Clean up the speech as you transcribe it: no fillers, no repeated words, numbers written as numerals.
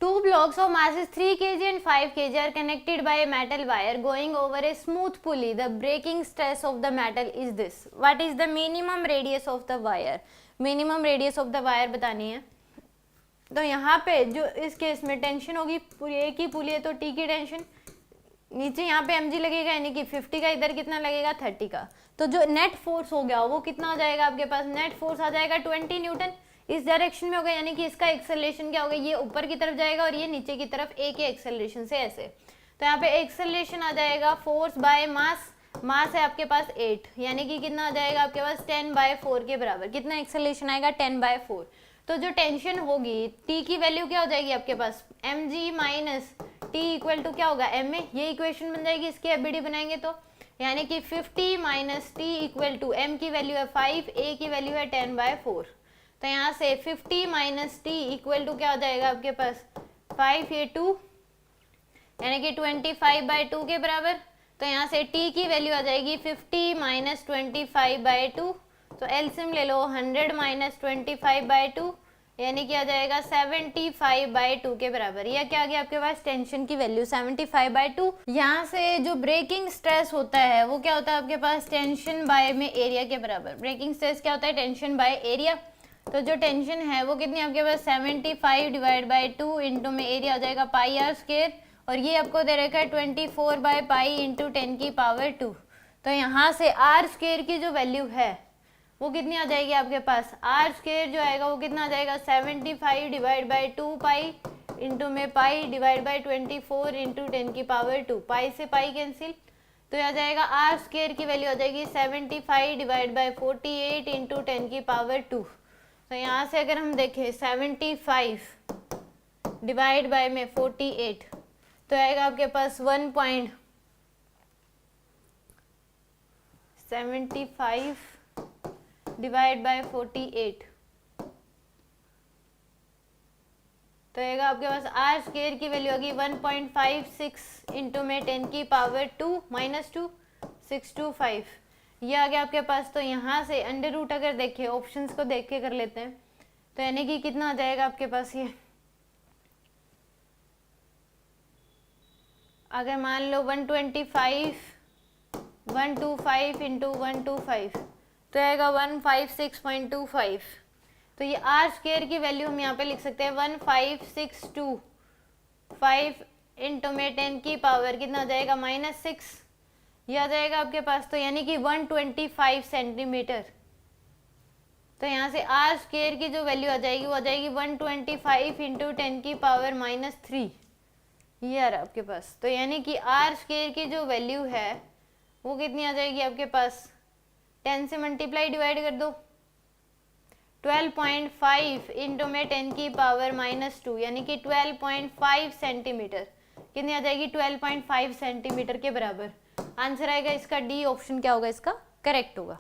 Two blocks of masses 3 kg and 5 kg are connected by a metal wire going over a smooth pulley. The breaking stress of the metal is this. What is the minimum radius of the wire? Minimum radius of the wire बतानी है. तो यहाँ पे जो इस case में tension होगी, एक ही पुली है तो टी की टेंशन, नीचे यहाँ पे mg लगेगा यानी कि 50 का, इधर कितना लगेगा 30 का. तो जो नेट फोर्स हो गया वो कितना हो जाएगा आपके पास? नेट फोर्स आ जाएगा 20 न्यूटन. इस डायरेक्शन में होगा यानी कि इसका एक्सेलरेशन क्या होगा? ये ऊपर की तरफ जाएगा और ये नीचे की तरफ एक ही एक्सेलरेशन से ऐसे. तो यहाँ पे एक्सेलरेशन आ जाएगा फोर्स बाय मास. मास है आपके पास 8 यानी कि कितना आ जाएगा आपके पास 10/4 के बराबर. कितना एक्सेलरेशन आएगा? 10/4. तो जो टेंशन होगी T की वैल्यू क्या हो जाएगी आपके पास? mg minus T equal to क्या होगा? ma. ये इक्वेशन बन जाएगी, इसकी एबीडी बनाएंगे तो यानी कि 50 minus T equal to m की वैल्यू है 5, a की वैल्यू है 10/4. तो यहाँ से 50 माइनस टी इक्वल टू क्या हो जाएगा आपके पास? 5 ये 2 यानी कि 25/2 के बराबर. तो यहाँ से t की वैल्यू आ जाएगी 50 माइनस 25/2. तो एलसीएम ले लो 100 माइनस 25/2 यानी कि आ जाएगा 75/2 के बराबर. यह क्या आ गया आपके पास? टेंशन की वैल्यू 75/2. यहाँ से जो ब्रेकिंग स्ट्रेस होता है वो क्या होता है आपके पास? टेंशन बाय में एरिया के बराबर. ब्रेकिंग स्ट्रेस क्या होता है? Tension by area. तो जो टेंशन है वो कितनी आपके पास? 75/2 इंटू में एरिया हो जाएगा पाई आर स्क्वायर, और ये आपको दे रखा है 24/पाई इंटू 10⁻². तो यहाँ से आर स्क्वायर की जो वैल्यू है वो कितनी आ जाएगी आपके पास? आर स्क्वायर जो आएगा वो कितना आ जाएगा? 75/2 पाई इंटू में पाई डिवाइड बाई 24 इंटू 10⁻². पाई से पाई कैंसिल, तो आ जाएगा आर स्क्वायर की वैल्यू आ जाएगी 75/48 इंटू 10⁻². तो यहाँ से अगर हम देखें 75 डिवाइड बाय में 48 तो आएगा आपके पास 1.75 डिवाइड बाय 48 तो आएगा आपके पास आर स्क्वायर की वैल्यू होगी 1.56 इंटू में 10⁻² माइनस 2 625. ये आ गया आपके पास. तो यहाँ से अंडर रूट अगर देखें, ऑप्शंस को देख के कर लेते हैं, तो यानी कि कितना आ जाएगा आपके पास? ये अगर मान लो 125 इंटू 125 तो आएगा 156.25. तो ये आर स्क्वायर की वैल्यू हम यहाँ पे लिख सकते हैं 15625 इंटू में 10 की पावर कितना आ जाएगा? -6. ये आ जाएगा आपके पास. तो यानी कि 125 सेंटीमीटर. तो यहाँ से आर स्क्वायर की जो वैल्यू आ जाएगी वो आ जाएगी 125 इंटू 10 की पावर -3. ये आ रहा आपके पास. तो यानी कि आर स्क्वायर की जो वैल्यू है वो कितनी आ जाएगी आपके पास? 10 से मल्टीप्लाई डिवाइड कर दो. 12.5 इंटू में 10 की पावर -2 यानी कि 12.5 सेंटीमीटर. कितनी आ जाएगी? 12.5 सेंटीमीटर के बराबर. आंसर आएगा इसका डी ऑप्शन क्या होगा? इसका करेक्ट होगा.